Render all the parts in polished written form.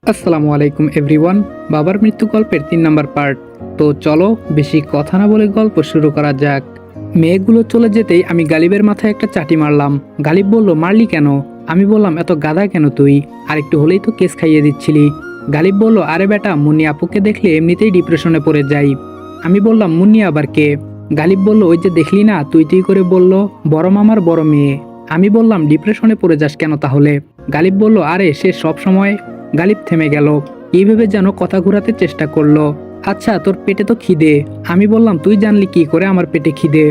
আসসালামু আলাইকুম এভরিওয়ান। বাবার মৃত্যু গল্পের ৩ নম্বর পার্ট। তো চলো বেশি কথা না বলে গল্প শুরু করা যাক। মেয়েগুলো চলে যেতেই আমি গালিবের মাথায় একটা চাটি মারলাম। গালিব বলল, মারলি কেন? আমি বললাম, এত গাধা কেন তুই? আর একটু হলেই তো কেস খাইয়ে দিচ্ছিলি। গালিব বলল, আরে বেটা, মুন্নি আপুকে দেখলে এমনিতেই ডিপ্রেশনে পড়ে যাই। আমি বললাম, মুন্নি আবার কে? গালিব বলল, ওই যে দেখলি না, তুই তুই করে বলল, বড় মামার বড় মেয়ে। আমি বললাম, ডিপ্রেশনে পড়ে যাস কেন তাহলে? গালিব বলল, আরে সে সব সময়। গালিব থেমে গেল। এইভাবে যেন কথা ঘোরাতে চেষ্টা করলো। আচ্ছা, তোর পেটে তো খিদে। আমি বললাম, তুই জানলি কি করে আমার পেটে খিদে?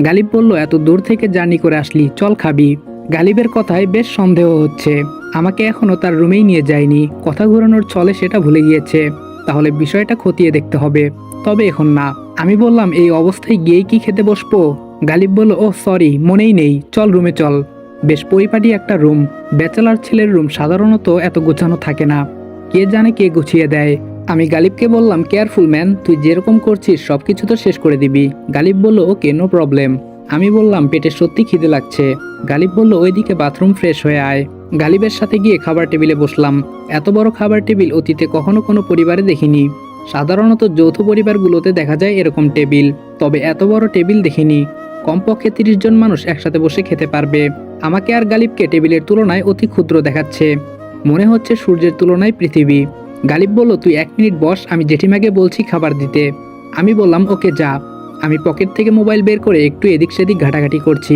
গালিব বলল, এত দূর থেকে জার্নি করে আসলি, চল খাবি। গালিবের কথায় বেশ সন্দেহ হচ্ছে। আমাকে এখনো তার রুমেই নিয়ে যায়নি, কথা ঘোরানোর ছলে সেটা ভুলে গিয়েছে। তাহলে বিষয়টা খতিয়ে দেখতে হবে, তবে এখন না। আমি বললাম, এই অবস্থায় গিয়েই কি খেতে বসবো? গালিব বলল, ও সরি, মনেই নেই, চল রুমে চল। বেশ পরিপাটি একটা রুম। ব্যাচেলার ছেলের রুম সাধারণত এত গোছানো থাকে না। কে জানে কে গুছিয়ে দেয়। আমি গালিবকে বললাম, কেয়ারফুল ম্যান, তুই যেরকম করছিস সবকিছু তো শেষ করে দিবি। গালিব বলল, ওকে, নো প্রবলেম। আমি বললাম, পেটে সত্যি খিদে লাগছে। গালিব বলল, ওইদিকে বাথরুম, ফ্রেশ হয়ে আয়। গালিবের সাথে গিয়ে খাবার টেবিলে বসলাম। এত বড় খাবার টেবিল অতীতে কখনো কোনো পরিবারে দেখিনি। সাধারণত যৌথ পরিবারগুলোতে দেখা যায় এরকম টেবিল, তবে এত বড় টেবিল দেখিনি। কমপক্ষে ৩০ জন মানুষ একসাথে বসে খেতে পারবে। আমাকে আর গালিবকে টেবিলের তুলনায় অতি ক্ষুদ্র দেখাচ্ছে। মনে হচ্ছে সূর্যের তুলনায় পৃথিবী। গালিব বলল, তুই ১ মিনিট বস, আমি জেঠিমাকে বলছি খাবার দিতে। আমি বললাম, ওকে, যা। আমি পকেট থেকে মোবাইল বের করে একটু এদিক সেদিক ঘাটাঘাটি করছি।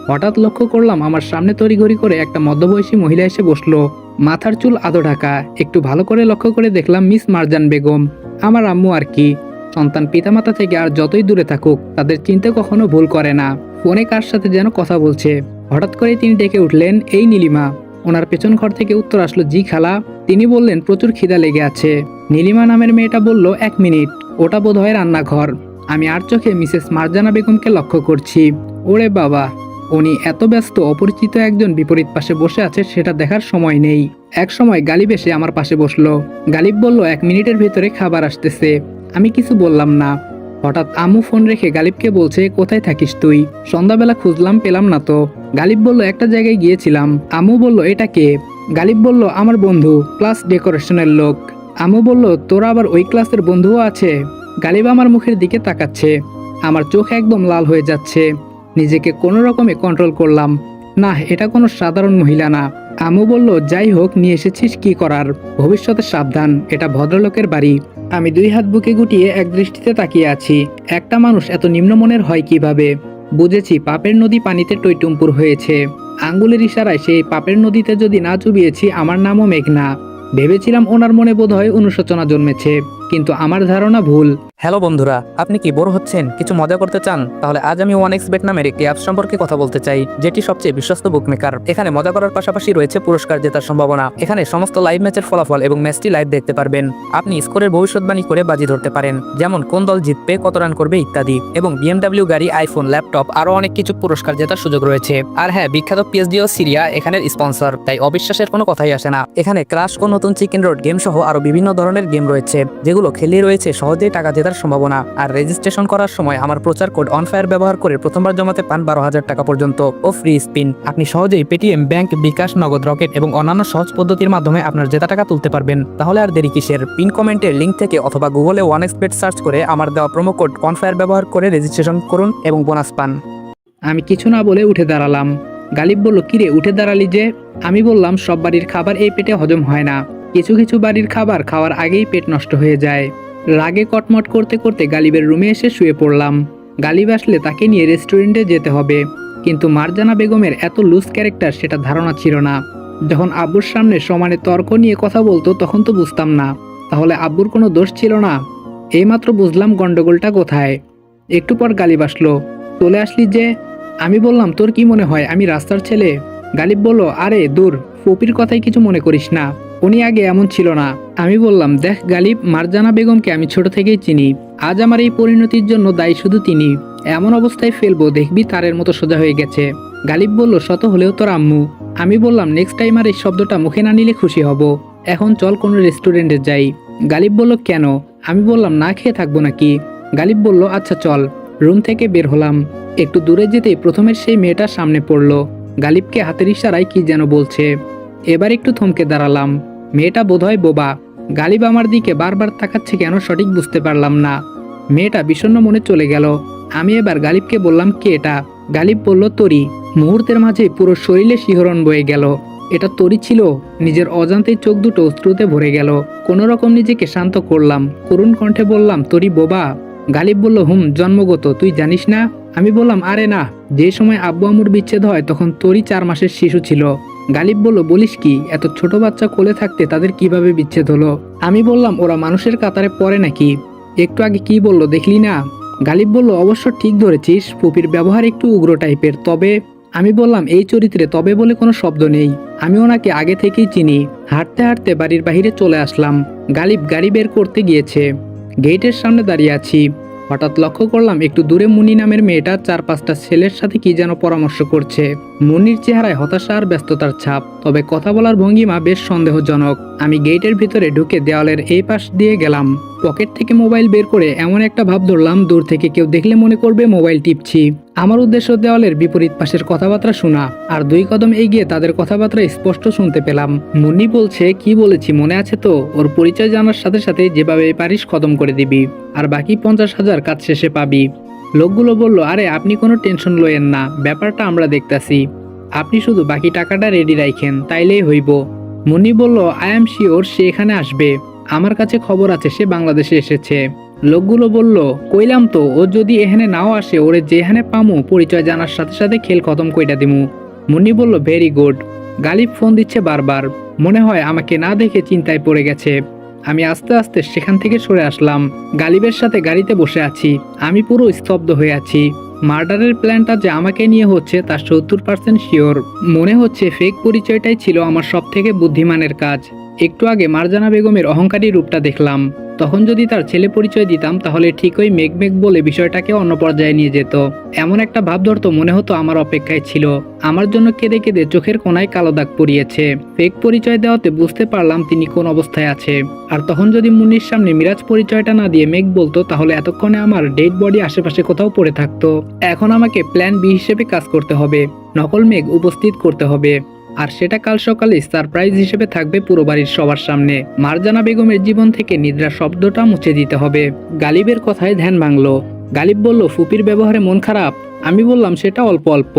হঠাৎ লক্ষ্য করলাম আমার সামনে তড়িঘড়ি করে একটা মধ্যবয়সী মহিলা এসে বসলো। মাথার চুল আধো ঢাকা। একটু ভালো করে লক্ষ্য করে দেখলাম মিস মারজান বেগম, আমার আম্মু আর কি। সন্তান পিতামাতা থেকে আর যতই দূরে থাকুক, তাদের চিনতে কখনো ভুল করে না। ফোনে কার সাথে যেন কথা বলছে। হঠাৎ করে তিনি ডেকে উঠলেন, এই নীলিমা। ওনার পেছন ঘর থেকে উত্তর আসলো, জি খালা। তিনি বললেন, প্রচুর খিদা লেগে আছে। নীলিমা নামের মেয়েটা বলল, ১ মিনিট, ওটা বোধহয় রান্নাঘর। আমি আর চোখে মিসেস মারজানা বেগমকে লক্ষ্য করছি। ওরে বাবা, উনি এত ব্যস্ত, অপরিচিত একজন বিপরীত পাশে বসে আছে সেটা দেখার সময় নেই। এক সময় গালিব এসে আমার পাশে বসলো। গালিব বলল, ১ মিনিটের ভেতরে খাবার আসতেছে। আমি কিছু বললাম না। হঠাৎ আম্মু ফোন রেখে গালিবকে বলছে, কোথায় থাকিস তুই? সন্ধ্যাবেলা খুঁজলাম, পেলাম না তো। গালিব বলল, একটা জায়গায় গিয়েছিলাম। আম্মু বলল, এটা কে? গালিব বলল, আমার বন্ধু, ক্লাস ডেকোরেশনের লোক। আম্মু বলল, তোরা আবার ওই ক্লাসের বন্ধুও আছে? গালিব আমার মুখের দিকে তাকাচ্ছে। আমার চোখ একদম লাল হয়ে যাচ্ছে। নিজেকে কোনো রকমে কন্ট্রোল করলাম। না, এটা কোনো সাধারণ মহিলা না। আম্মু বলল, যাই হোক, নিয়ে এসেছিস কি করার? ভবিষ্যতে সাবধান, এটা ভদ্রলোকের বাড়ি। আমি ২ হাত বুকে গুটিয়ে এক দৃষ্টিতে তাকিয়ে আছি। একটা মানুষ এত নিম্নমনের হয় কিভাবে? বুঝেছি, পাপের নদী পানিতে টইটুম্পুর হয়েছে। আঙ্গুলের ইশারায় সেই পাপের নদীতে যদি না চুবিয়েছি, আমার নামও মেঘনা। ভেবেছিলাম ওনার মনে বোধহয় অনুশোচনা জন্মেছে, কিন্তু আমার ধারণা ভুল। হ্যালো বন্ধুরা, আপনি কি বোর হচ্ছেন, কিছু মজা করতে চান? তাহলে আজ আমি 1xBet নামের একটি অ্যাপ সম্পর্কে কথা বলতে চাই, যেটি সবচেয়ে বিশ্বস্ত বুকমেকার। এখানে মজা করার পাশাপাশি রয়েছে পুরস্কার জেতার সম্ভাবনা। এখানে সমস্ত লাইভ ম্যাচের ফলাফল এবং ম্যাচটি লাইভ দেখতে পারবেন। আপনি স্কোরের ভবিষ্যৎবাণী করে বাজি ধরতে পারেন, যেমন কোন দল জিতবে, কত রান করবে ইত্যাদি। এবং BMW গাড়ি, আইফোন, ল্যাপটপ, আরো অনেক কিছু পুরস্কার জেতার সুযোগ রয়েছে। আর হ্যাঁ, বিখ্যাত PSG ও সিরিয়া এখানের স্পন্সর, তাই অবিশ্বাসের কোনো কথাই আসে না। এখানে ক্রাশ ও নতুন চিকেন রোড গেম সহ আরো বিভিন্ন ধরনের গেম রয়েছে, যেগুলো খেলে রয়েছে সহজেই টাকা জেতার সম্ভাবনা। আর রেজিস্ট্রেশন করার সময় আমার প্রচার কোড অনফায়ার ব্যবহার করে প্রথমবার জমাতে পান ১২,০০০ টাকা পর্যন্ত ও ফ্রি স্পিন। আপনি সহজেই পেটিএম, ব্যাংক, বিকাশ, নগদ, রকেট এবং অন্যান্য সহজ পদ্ধতির মাধ্যমে আপনার জেতা টাকা তুলতে পারবেন। তাহলে আর দেরি কিসের? পিন কমেন্টের লিঙ্ক থেকে অথবা গুগলে 1xBet সার্চ করে আমার দেওয়া প্রোমো কোড অনফায়ার ব্যবহার করে রেজিস্ট্রেশন করুন এবং বোনাস পান। আমি কিছু না বলে উঠে দাঁড়ালাম। গালিব বলল, কিরে, উঠে দাঁড়ালি যে? আমি বললাম, সব বাড়ির খাবার এই পেটে হজম হয় না। কিছু কিছু বাড়ির খাবার খাওয়ার আগেই পেট নষ্ট হয়ে যায়। রাগে কটমট করতে করতে গালিবের রুমে এসে শুয়ে পড়লাম। গালিব আসলে তাকে নিয়ে রেস্টুরেন্টে যেতে হবে, কিন্তু মারজানা বেগমের এত লুজ ক্যারেক্টার সেটা ধারণা ছিল না। যখন আব্বুর সামনে সমানে তর্ক নিয়ে কথা বলতো তখন তো বুঝতাম না, তাহলে আব্বুর কোনো দোষ ছিল না? এইমাত্র বুঝলাম গন্ডগোলটা কোথায়। একটু পর গালিব আসলো। চলে আসলি যে? আমি বললাম, তোর কি মনে হয় আমি রাস্তার ছেলে? গালিব বলল, আরে দূর, ফুপির কথাই কিছু মনে করিস না, উনি আগে এমন ছিল না। আমি বললাম, দেখ গালিব, মারজানা বেগমকে আমি ছোট থেকেই চিনি। আজ আমার এই পরিণতির জন্য দায়ী শুধু তিনি। এমন অবস্থায় ফেলবো, দেখবি তারের মতো সোজা হয়ে গেছে। গালিব বলল, শত হলেও তোর আম্মু। আমি বললাম, নেক্সট টাইম আর এই শব্দটা মুখে না নিলে খুশি হব। এখন চল কোনো রেস্টুরেন্টে যাই। গালিব বলল, কেন? আমি বললাম, না খেয়ে থাকবো নাকি? গালিব বলল, আচ্ছা চল। রুম থেকে বের হলাম। একটু দূরে যেতেই প্রথমের সেই মেয়েটা সামনে পড়ল। গালিবকে হাতের ইশারায় কি যেন বলছে। এবার একটু থমকে দাঁড়ালাম। মেয়েটা বোধহয় বোবা। গালিব আমার দিকে বারবার তাকাচ্ছে কেন সঠিক বুঝতে পারলাম না। মেয়েটা বিষণ্ণ মনে চলে গেল। আমি এবার গালিবকে বললাম, কে এটা? গালিব বলল, তরি। মুহূর্তের মাঝে পুরো শরীরে শিহরণ বয়ে গেল। এটা তরি ছিল। নিজের অজান্তেই চোখ দুটো অশ্রুতে ভরে গেল। কোনো রকম নিজেকে শান্ত করলাম, করুণ কণ্ঠে বললাম, তরি বোবা? গালিব বলল, জন্মগত, তুই জানিস না? আমি বললাম, আরে না, যে সময় আব্বু আম্মুর বিচ্ছেদ হয় তখন তরি 4 মাসের শিশু ছিল। গালিব বলল, বলিস কি? এত ছোট বাচ্চা কোলে থাকতে তাদের কিভাবে বিচ্ছেদ হলো? আমি বললাম, ওরা মানুষের কাতারে পড়ে নাকি? একটু আগে কি বললো দেখলি না? গালিব বলল, অবশ্য ঠিক ধরেছিস, ফুপির ব্যবহার একটু উগ্র টাইপের, তবে। আমি বললাম, এই চরিত্রে তবে বলে কোনো শব্দ নেই। আমি ওনাকে আগে থেকেই চিনি। হাঁটতে হাঁটতে বাড়ির বাইরে চলে আসলাম। গালিব গাড়ি বের করতে গিয়েছে। গেটের সামনে দাঁড়িয়ে আছি। হঠাৎ লক্ষ্য করলাম একটু দূরে মুন্নি নামের মেয়েটা 4-5টা ছেলের সাথে কি যেন পরামর্শ করছে। মুন্নির চেহারায় হতাশা আর ব্যস্ততার ছাপ, তবে কথা বলার ভঙ্গিমা বেশ সন্দেহজনক। আমি গেটের ভিতরে ঢুকে দেওয়ালের এই পাশ দিয়ে গেলাম। পকেট থেকে মোবাইল বের করে এমন একটা ভাব ধরলাম, দূর থেকে কেউ দেখলে মনে করবে মোবাইল টিপছি। আমার উদ্দেশ্য দেওয়ালের বিপরীত পাশের কথাবার্তা শোনা, আর 2 কদম এগিয়ে তাদের কথাবার্তা স্পষ্ট শুনতে পেলাম। মুন্নি বলছে, কি বলেছি মনে আছে তো? ওর পরিচয় জানার সাথে সাথে যেভাবে পারিস খতম করে দিবি, আর বাকি 50,000 কাজ শেষে পাবি। লোকগুলো বলল, আরে আপনি কোনো টেনশন লয়েন না, ব্যাপারটা আমরা দেখতাছি। আপনি শুধু বাকি টাকাটা রেডি রাখেন, তাইলেই হইব। মুন্নি বলল, আই এম শিওর সে এখানে আসবে। আমার কাছে খবর আছে সে বাংলাদেশে এসেছে। লোকগুলো বলল, কইলাম তো, ও যদি এখানে নাও আসে, ওরে যেখানে পামু পরিচয় জানার সাথে সাথে খেল খতম কইটা দিমু। মুন্নি বলল, ভেরি গুড। গালিব ফোন দিচ্ছে বারবার। মনে হয় আমাকে না দেখে চিন্তায় পড়ে গেছে। আমি আস্তে আস্তে সেখান থেকে সরে আসলাম। গালিবের সাথে গাড়িতে বসে আছি। আমি পুরো স্তব্ধ হয়ে আছি। মার্ডারের প্ল্যানটা যে আমাকে নিয়ে হচ্ছে তা 70% শিওর। মনে হচ্ছে ফেক পরিচয়টাই ছিল আমার সবথেকে বুদ্ধিমানের কাজ। একটু আগে মারজানা বেগমের অহংকারী রূপটা দেখলাম। তখন যদি তার ছেলে পরিচয় দিতাম তাহলে ঠিকই মেঘ মেঘ বলে বিষয়টাকে অন্য পর্যায়ে নিয়ে যেত। এমন একটা ভাব ধরতো মনে হতো আমার অপেক্ষায় ছিল। আমার জন্য কেঁদে কেঁদে চোখের কোনায় কালো দাগ পরিয়েছে। ফেক পরিচয় দেওয়াতে বুঝতে পারলাম তিনি কোন অবস্থায় আছে। আর তখন যদি মুন্নির সামনে মিরাজ পরিচয়টা না দিয়ে মেঘ বলতো, তাহলে এতক্ষণে আমার ডেড বডি আশেপাশে কোথাও পড়ে থাকতো। এখন আমাকে প্ল্যান বি হিসেবে কাজ করতে হবে। নকল মেঘ উপস্থিত করতে হবে। আর সেটা কাল সকালে সারপ্রাইজ হিসেবে থাকবে পুরো বাড়ির সবার সামনে। মারজানা বেগমের জীবন থেকে নিদ্রা শব্দটা মুছে দিতে হবে। গালিবের কথায় ধ্যান ভাঙলো। গালিব বলল, ফুপির ব্যবহারে মন খারাপ? আমি বললাম, সেটা অল্প অল্প।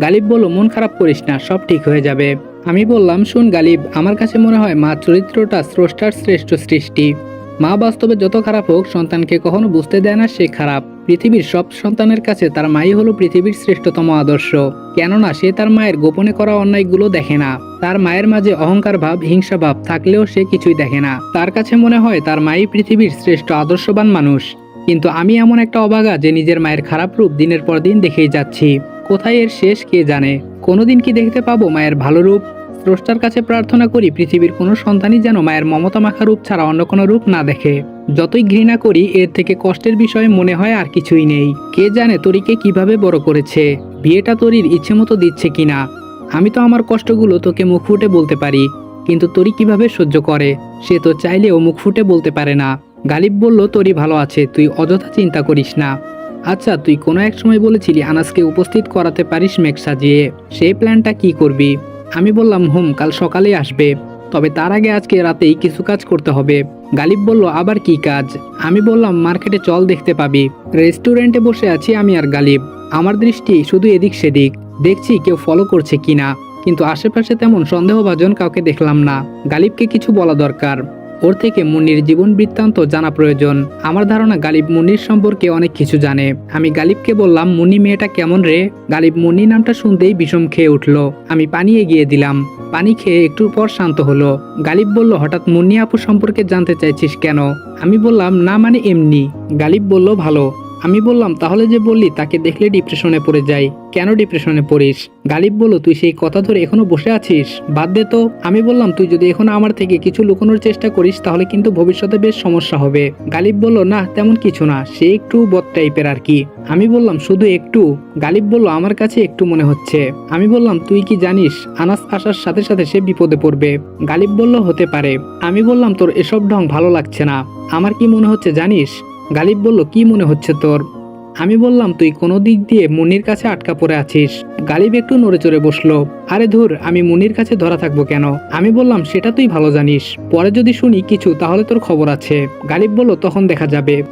গালিব বলল, মন খারাপ করিস না, সব ঠিক হয়ে যাবে। আমি বললাম, শুন গালিব, আমার কাছে মনে হয় মা চরিত্রটা স্রষ্টার শ্রেষ্ঠ সৃষ্টি। মা বাস্তবে যত খারাপ হোক, সন্তানকে কখনো বুঝতে দেয় না সে খারাপ। পৃথিবীর সব সন্তানের কাছে তার মাই হলো পৃথিবীর শ্রেষ্ঠতম আদর্শ। কেননা সে তার মায়ের গোপনে করা অন্যায়গুলো দেখে না। তার মায়ের মাঝে অহংকার ভাব, হিংসা ভাব থাকলেও সে কিছুই দেখে না। তার কাছে মনে হয় তার মাই পৃথিবীর শ্রেষ্ঠ আদর্শবান মানুষ। কিন্তু আমি এমন একটা অবাগা যে নিজের মায়ের খারাপ রূপ দিনের পর দিন দেখেই যাচ্ছি। কোথায় এর শেষ কে জানে? কোনোদিন কি দেখতে পাবো মায়ের ভালো রূপ? স্রষ্টার কাছে প্রার্থনা করি পৃথিবীর কোনো সন্তানই যেন মায়ের মমতা মাখা রূপ ছাড়া অন্য কোনো রূপ না দেখে। যতই ঘৃণা করি, এর থেকে কষ্টের বিষয় মনে হয় আর কিছুই নেই। কে জানে তরিকে কিভাবে বড় করেছে, বিয়েটা তরির ইচ্ছে মতো দিচ্ছে কিনা। আমি তো আমার কষ্টগুলো তোকে মুখ ফুটে বলতে পারি, কিন্তু তরি কিভাবে সহ্য করে সে তো চাইলেও মুখ ফুটে বলতে পারে না। গালিব বলল, তরি ভালো আছে, তুই অযথা চিন্তা করিস না। আচ্ছা, তুই কোনো এক সময় বলেছিলি আনাসকে উপস্থিত করাতে পারিস মেঘ সাজিয়ে, সেই প্ল্যানটা কি করবি? আমি বললাম, কাল সকালেই আসবে, তবে তার আগে আজকে রাতেই কিছু কাজ করতে হবে। গালিব বলল, আবার কি কাজ? আমি বললাম, মার্কেটে চল, দেখতে পাবি। রেস্টুরেন্টে বসে আছি আমি আর গালিব। আমার দৃষ্টি শুধু এদিক সেদিক, দেখছি কেউ ফলো করছে কিনা, কিন্তু আশেপাশে তেমন সন্দেহভাজন কাউকে দেখলাম না। গালিবকে কিছু বলা দরকার, ওর থেকে মুন্নির জীবন বৃত্তান্ত জানা প্রয়োজন। আমার ধারণা গালিব মুন্নির সম্পর্কে অনেক কিছু জানে। আমি গালিবকে বললাম, মুন্নি মেয়েটা কেমন রে? গালিব মুন্নি নামটা শুনতেই বিষম খেয়ে উঠলো। আমি পানি এগিয়ে দিলাম। পানি খেয়ে একটু পর শান্ত হলো। গালিব বলল, হঠাৎ মুন্নি আপু সম্পর্কে জানতে চাইছিস কেন? আমি বললাম, না মানে এমনি। গালিব বলল, ভালো। আমি বললাম, তাহলে যে বললি তাকে দেখলে ডিপ্রেশনে পড়ে যাই, কেন ডিপ্রেশনে পড়িস? গালিব বলল, তুই সেই কথা ধরে এখনো বসে আছিস, বাদ দে তো। আমি বললাম, তুই যদি এখন আমার থেকে কিছু লুকানোর চেষ্টা করিস তাহলে কিন্তু ভবিষ্যতে বেশ সমস্যা হবে। গালিব বলল, না তেমন কিছু না, সে একটু বদ টাইপের আর কি। আমি বললাম, শুধু একটু? গালিব বলল, আমার কাছে একটু মনে হচ্ছে। আমি বললাম, তুই কি জানিস আনাস আসার সাথে সাথে সে বিপদে পড়বে? গালিব বলল, হতে পারে। আমি বললাম, তোর এসব ঢং ভালো লাগছে না। আমার কি মনে হচ্ছে জানিস? গালিব বলল, কি মনে হচ্ছে তোর? আমি বললাম তুই কোনো দিক দিয়ে মুন্নির কাছে আটকা পড়ে আছিস। গালিব একটু নড়ে চড়ে বসলো। আরে ধুর, আমি মুন্নির কাছে ধরা থাকবো কেন? আমি বললাম সেটা তুই ভালো জানিস, পরে যদি শুনি কিছু তাহলে তোর খবর আছে। গালিব বলল তখন দেখা যাবে।